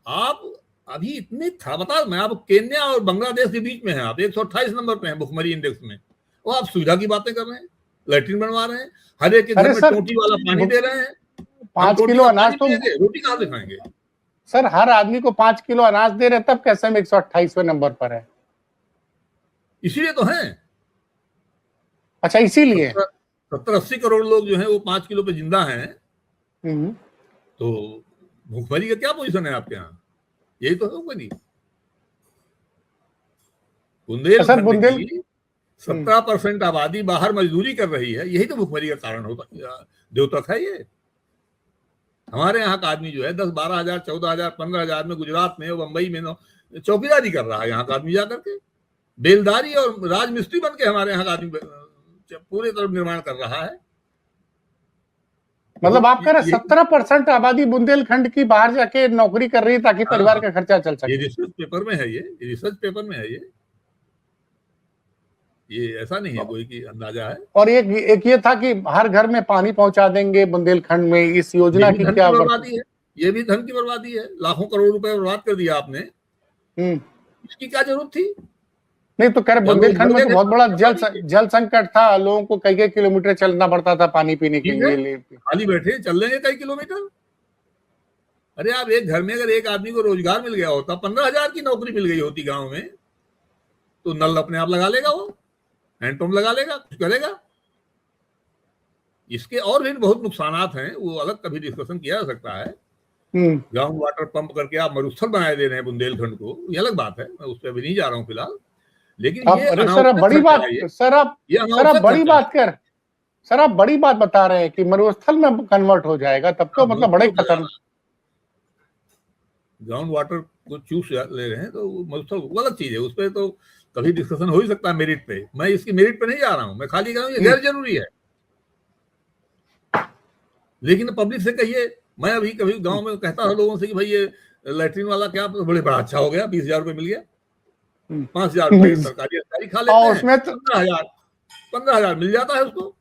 [SPEAKER 1] आप अभी इतने था बता, मैं आप केन्या और बांग्लादेश के बीच में हैं, आप 128 नंबर पे हैं भुखमरी इंडेक्स में, वो आप सुविधा की बातें कर रहे हैं, लैट्रिन बनवा रहे हैं, हर एक के घर में टोटी वाला पानी दे रहे हैं।
[SPEAKER 2] 5 किलो अनाज तो
[SPEAKER 1] रोटी कहां से खाएंगे
[SPEAKER 2] सर? हर आदमी को 5 किलो अनाज दे रहे, तब कैसे हम 128वें नंबर पर है?
[SPEAKER 1] इसीलिए तो हैं।
[SPEAKER 2] अच्छा, इसीलिए
[SPEAKER 1] 70-80 करोड़ लोग जो हैं वो 5 किलो पे जिंदा हैं। तो भूखमरी का क्या पोजीशन है आपके यहाँ? यही तो है भूखमरी। बुंदेलखंड की 17% आबादी बाहर मजदूरी कर रही है, यही तो भूखमरी का कारण होता द्योतक है। ये हमारे यहाँ का आदमी जो है 10-12 हजार, 14 हजार, 15 हजार में गुजरात में, बंबई में चौकीदारी कर रहा है। यहाँ का आदमी जाकर के बेलदारी और राजमिस्त्री बन के हमारे यहाँ का आदमी पूरे तरफ निर्माण कर रहा है।
[SPEAKER 2] मतलब आप कह रहे 17% आबादी बुंदेलखंड की बाहर जाके नौकरी कर रही है ताकि परिवार का खर्चा चल सके।
[SPEAKER 1] ये रिसर्च पेपर में है, ये रिसर्च पेपर में है, ये ऐसा नहीं है कोई की अंदाजा है।
[SPEAKER 2] और एक ये था कि हर घर में पानी पहुंचा देंगे बुंदेलखंड में, इस योजना की क्या
[SPEAKER 1] बर्बादी है? ये भी धन की बर्बादी है। लाखों करोड़ रुपए बर्बाद कर दिया आपने, इसकी क्या जरूरत थी?
[SPEAKER 2] नहीं तो कह रहे बुंदेलखंड में तो बहुत बड़ा जल संकट था, लोगों को कई किलोमीटर चलना पड़ता था पानी पीने के लिए।
[SPEAKER 1] खाली बैठे चल लेंगे कई किलोमीटर। अरे आप एक घर में अगर एक आदमी को रोजगार मिल गया होता, 15,000 की नौकरी मिल गई होती गांव में, तो नल अपने आप लगा लेगा, वो हैंडपंप लगा लेगा, कुछ करेगा। इसके और भी बहुत नुकसानात हैं, वो अलग कभी डिस्कशन किया जा सकता है। ग्राउंड वाटर पंप करके आप मरुस्थल बनाए दे रहे हैं बुंदेलखंड को, ये अलग बात है, मैं उस पर भी नहीं जा रहा हूँ फिलहाल। लेकिन ये
[SPEAKER 2] सर बड़ी बात, सर आप बड़ी बात बता रहे हैं कि मरुस्थल में कन्वर्ट हो जाएगा, तब तो मतलब बड़े खतरनाक।
[SPEAKER 1] ग्राउंड वाटर को चूस ले रहे हैं तो मरुस्थल अलग चीज है, उस पर तो कभी डिस्कशन हो ही सकता है मेरिट पे। मैं इसकी मेरिट पे नहीं जा रहा हूँ, मैं खाली कह रहा हूँ ये गैर जरूरी है। लेकिन पब्लिक से कहिए, मैं अभी कभी गांव में कहता था लोगों से कि भाई ये लैट्रिन वाला क्या बड़े बड़ा अच्छा हो गया, 20,000 रुपये मिल गया, 5,000 रुपये सरकारी अधिकारी खा लेते हैं, उसमें 15,000 मिल जाता है उसको।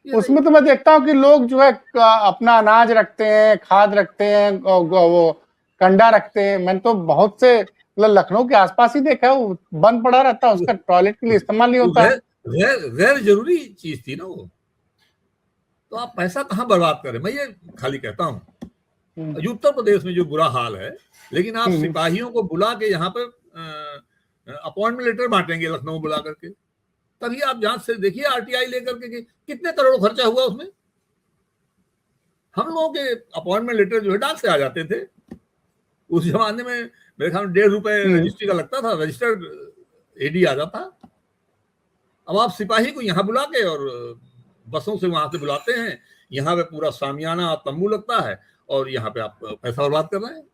[SPEAKER 2] उसमें तो मैं देखता हूँ कि लोग जो है अपना अनाज रखते हैं, खाद रखते हैं, वो कंडा रखते हैं। मैंने तो बहुत से लखनऊ के आसपास ही देखा है, वो बंद पड़ा रहता है, उसका टॉयलेट के लिए इस्तेमाल नहीं होता।
[SPEAKER 1] गैर जरूरी चीज थी ना वो, तो आप पैसा कहाँ बर्बाद करें, मैं ये खाली कहता हूँ। उत्तर प्रदेश में जो बुरा हाल है, लेकिन आप सिपाहियों को बुला के यहाँ पर अपॉइंटमेंट लेटर बांटेंगे लखनऊ बुला करके, तभी आप जांच से देखिए आरटीआई लेकर के कितने करोड़ खर्चा हुआ उसमें। हम लोगों के अपॉइंटमेंट लेटर जो है डाक से आ जाते थे। उस जमाने में मेरे ख्याल में 1.5 रुपए रजिस्ट्री का लगता था, रजिस्टर्ड एडी आ जाता। अब आप सिपाही को यहाँ बुला के और बसों से वहां से बुलाते हैं, यहाँ पे पूरा सामियाना तंबू लगता है और यहाँ पे आप पैसा बर्बाद कर रहे हैं।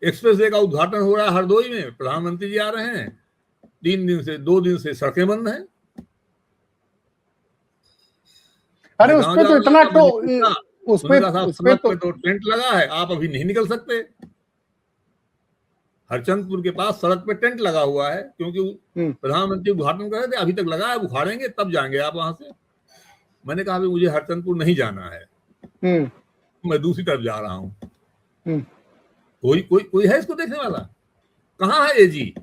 [SPEAKER 1] एक्सप्रेस वे का उद्घाटन हो रहा है हरदोई में, प्रधानमंत्री जी आ रहे हैं, 2 दिन से सड़कें बंद हैं।
[SPEAKER 2] अरे उसपे तो इतना उसपे
[SPEAKER 1] तो टेंट लगा है, आप अभी नहीं निकल सकते। हरचंदपुर के पास सड़क पे टेंट लगा हुआ है, क्योंकि प्रधानमंत्री उद्घाटन कर रहे थे, अभी तक लगा है, उखाड़ेंगे तब जाएंगे आप वहां से। मैंने कहा मुझे हरचंदपुर नहीं जाना है, मैं दूसरी तरफ जा रहा हूँ। कोई है इसको देखने वाला? कहाँ है ये जी?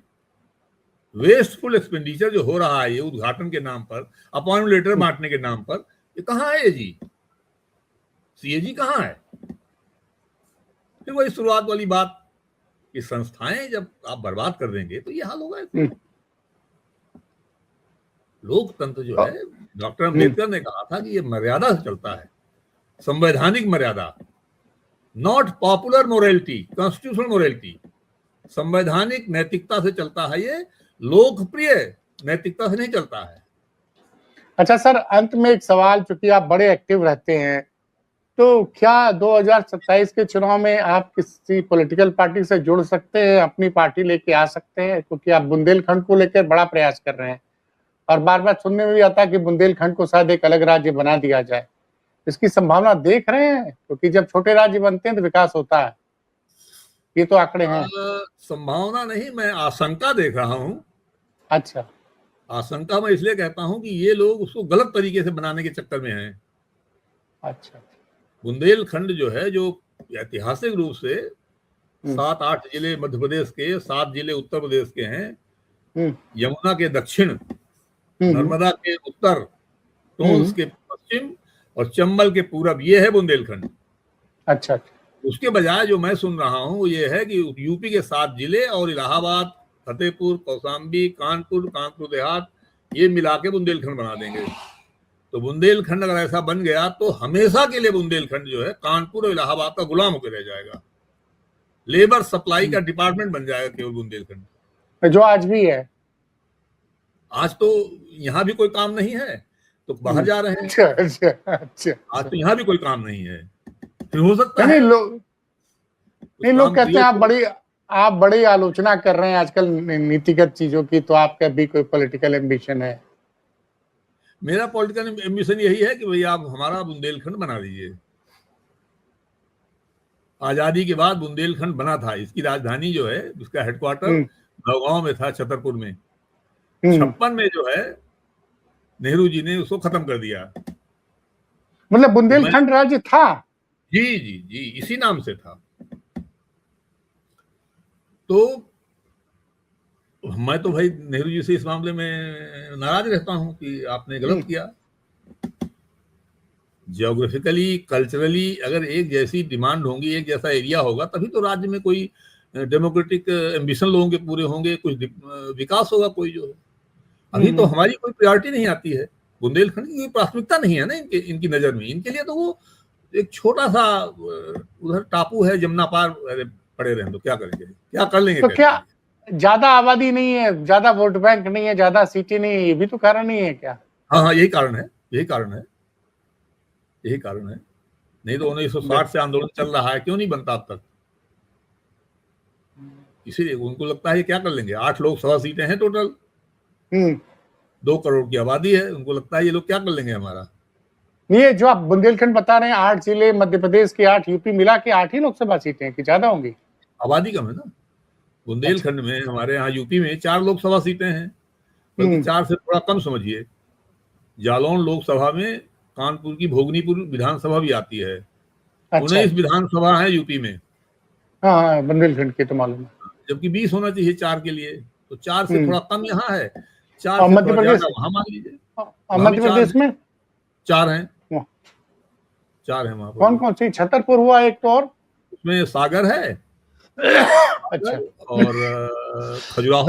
[SPEAKER 1] वेस्टफुल एक्सपेंडिचर जो हो रहा है ये उद्घाटन के नाम पर, अपॉइंटमेंट लेटर बांटने के नाम पर, ये कहाँ है ये जी? सीएजी कहाँ है? फिर वही शुरुआत वाली बात कि संस्थाएं जब आप बर्बाद कर देंगे तो ये हाल होगा। लोकतंत्र जो है, डॉक्टर अम्बेडकर ने कहा था कि ये मर्यादा से चलता है, संवैधानिक मर्यादा, not popular morality, constitutional morality. संवैधानिक नैतिकता से चलता है ये, लोकप्रिय नैतिकता से नहीं चलता है।
[SPEAKER 2] अच्छा सर, अंत में एक सवाल, चूंकि आप बड़े एक्टिव रहते हैं, तो क्या 2027 के चुनाव में आप किसी पॉलिटिकल पार्टी से जुड़ सकते हैं, अपनी पार्टी लेके आ सकते हैं? क्योंकि आप बुंदेलखंड को लेकर बड़ा प्रयास कर रहे हैं और बार बार सुनने में भी आता है कि बुंदेलखंड को शायद एक अलग राज्य बना दिया जाए। इसकी संभावना देख रहे हैं? क्योंकि जब छोटे राज्य बनते हैं तो विकास होता है, ये तो आंकड़े हैं।
[SPEAKER 1] संभावना नहीं, मैं आशंका देख रहा हूँ।
[SPEAKER 2] अच्छा,
[SPEAKER 1] आशंका मैं इसलिए कहता हूँ कि ये लोग उसको गलत तरीके से बनाने के चक्कर में हैं।
[SPEAKER 2] अच्छा,
[SPEAKER 1] बुंदेलखंड जो है, जो ऐतिहासिक रूप से 7-8 जिले मध्य प्रदेश के, 7 जिले उत्तर प्रदेश के हैं, यमुना के दक्षिण, नर्मदा के उत्तर, टोंस के पश्चिम और चंबल के पूरब, ये है बुंदेलखंड।
[SPEAKER 2] अच्छा,
[SPEAKER 1] उसके बजाय जो मैं सुन रहा हूँ ये है कि यूपी के 7 जिले और इलाहाबाद, फतेहपुर, कौशाम्बी, कानपुर देहात, ये मिला के बुंदेलखंड बना देंगे। तो बुंदेलखंड अगर ऐसा बन गया तो हमेशा के लिए बुंदेलखंड जो है कानपुर और इलाहाबाद का गुलाम होकर रह जाएगा। लेबर सप्लाई का डिपार्टमेंट बन जाएगा केवल बुंदेलखंड,
[SPEAKER 2] जो आज भी है। आज
[SPEAKER 1] तो यहाँ भी कोई काम नहीं है तो बाहर जा रहे हैं।
[SPEAKER 2] अच्छा,
[SPEAKER 1] आज तो यहाँ भी कोई काम नहीं है, फिर हो सकता है।
[SPEAKER 2] लोग कहते हैं आप बड़ी आलोचना कर रहे हैं आजकल नीतिगत चीजों की, तो आपका भी कोई पॉलिटिकल एम्बिशन है?
[SPEAKER 1] मेरा पॉलिटिकल एम्बिशन यही है कि भैया आप हमारा बुंदेलखंड बना दीजिए। आजादी के बाद बुंदेलखंड बना था, इसकी राजधानी जो है, उसका हेडक्वार्टर नौगांव में था, छतरपुर में। 56 में जो है नेहरू जी ने उसको खत्म कर दिया।
[SPEAKER 2] मतलब बुंदेलखंड राज्य था?
[SPEAKER 1] जी, इसी नाम से था। तो मैं तो भाई नेहरू जी से इस मामले में नाराज रहता हूं कि आपने गलत किया। जियोग्राफिकली, कल्चरली अगर एक जैसी डिमांड होगी, एक जैसा एरिया होगा, तभी तो राज्य में कोई डेमोक्रेटिक एम्बिशन लोगों के पूरे होंगे, कुछ विकास होगा कोई जो है। अभी तो हमारी कोई प्रायोरिटी नहीं आती है, बुंदेलखंड की प्राथमिकता नहीं है ना इनकी नजर में। इनके लिए तो वो एक छोटा सा उधर टापू है, जमुना पार पड़े रहे, तो क्या करेंगे, क्या कर लेंगे?
[SPEAKER 2] तो क्या ज्यादा आबादी नहीं है, ज्यादा वोट बैंक नहीं है, ज्यादा सीटें नहीं है, ये भी तो कारण नहीं है क्या?
[SPEAKER 1] हाँ, यही कारण है। नहीं तो 1960 से आंदोलन चल रहा है, क्यों नहीं बनता अब तक? इसीलिए उनको लगता है क्या कर लेंगे। 8 लोकसभा सीटें हैं टोटल, 2 करोड़ की आबादी है, उनको लगता है ये लोग क्या कर लेंगे हमारा।
[SPEAKER 2] ये जो आप बुंदेलखंड बता रहे हैं, 8 जिले मध्य प्रदेश के, 8 यूपी मिला के 8 ही लोकसभा सीटें हैं कि ज्यादा होंगी?
[SPEAKER 1] आबादी कम है ना बुंदेलखंड में। हमारे यहाँ यूपी में 4 लोकसभा सीटें हैं, बल्कि 4 से थोड़ा कम समझिए। जालौन लोकसभा में कानपुर की भोगनीपुर विधानसभा भी आती है। 19 विधानसभा है यूपी में।
[SPEAKER 2] हाँ, बुंदेलखंड के तो मालूम है,
[SPEAKER 1] जबकि 20 होना चाहिए 4 के लिए, तो 4 से थोड़ा कम यहाँ है, 4 से
[SPEAKER 2] मध्य प्रदेश
[SPEAKER 1] वहां मान लीजिए।
[SPEAKER 2] मध्य प्रदेश में
[SPEAKER 1] 4 हैं। 4 है वहां पर।
[SPEAKER 2] कौन कौन सी? छतरपुर हुआ एक तो, और
[SPEAKER 1] उसमें सागर है
[SPEAKER 2] अच्छा,
[SPEAKER 1] और खजुराहो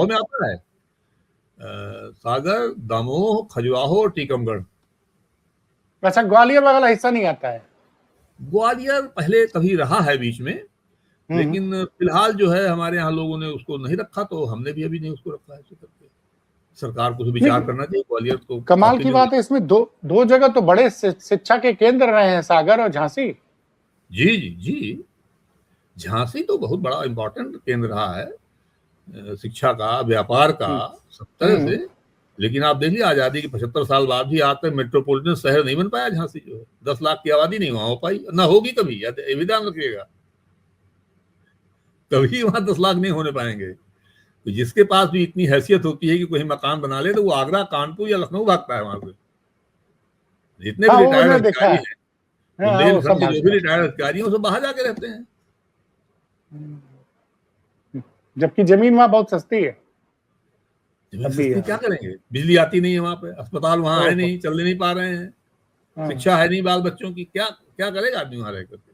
[SPEAKER 1] में आता है, सागर, दमोह, खजुराहो और टीकमगढ़।
[SPEAKER 2] अच्छा, ग्वालियर वाला हिस्सा नहीं आता है?
[SPEAKER 1] ग्वालियर पहले कभी रहा है बीच में, लेकिन फिलहाल जो है हमारे यहाँ लोगों ने उसको नहीं रखा, तो हमने भी अभी नहीं उसको रखा है। सरकार को तो विचार करना चाहिए ग्वालियर को।
[SPEAKER 2] कमाल की बात है, इसमें दो जगह तो बड़े शिक्षा के केंद्र रहे हैं, सागर और झांसी।
[SPEAKER 1] जी जी जी, झांसी तो बहुत बड़ा इंपॉर्टेंट केंद्र रहा है शिक्षा का, व्यापार का, सब तरह से। लेकिन आप देखिए आजादी के 75 साल बाद भी आज तक मेट्रोपॉलिटन शहर नहीं बन पाया झांसी, जो है 10 लाख की आबादी नहीं वहां हो पाई, ना होगी कभी, ये ध्यान रखिएगा। कभी वहां 10 लाख नहीं होने पाएंगे। तो जिसके पास भी इतनी हैसियत होती है कि कोई मकान बना ले, तो वो आगरा, कानपुर या लखनऊ भागता है वहां से। जितने भी रिटायर्ड अधिकारी हैं, बुंदेलखंड के जो भी रिटायर्ड अधिकारी हैं, वो सब बाहर जाके रहते हैं,
[SPEAKER 2] जबकि जमीन वहां बहुत सस्ती है।
[SPEAKER 1] सस्ती क्या करेंगे, बिजली आती नहीं है वहां पे, अस्पताल वहां है नहीं, चलने नहीं पा रहे हैं, शिक्षा है नहीं बाल बच्चों की, क्या क्या करेगा आदमी वहां रह करके?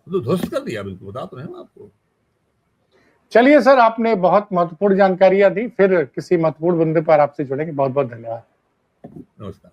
[SPEAKER 1] तो ध्वस्त कर दिया, बिल्कुल बता तो रहे हैं आपको।
[SPEAKER 2] चलिए सर, आपने बहुत महत्वपूर्ण जानकारियां दी, फिर किसी महत्वपूर्ण बिंदु पर आपसे जुड़ेंगे। बहुत बहुत धन्यवाद।
[SPEAKER 1] नमस्कार।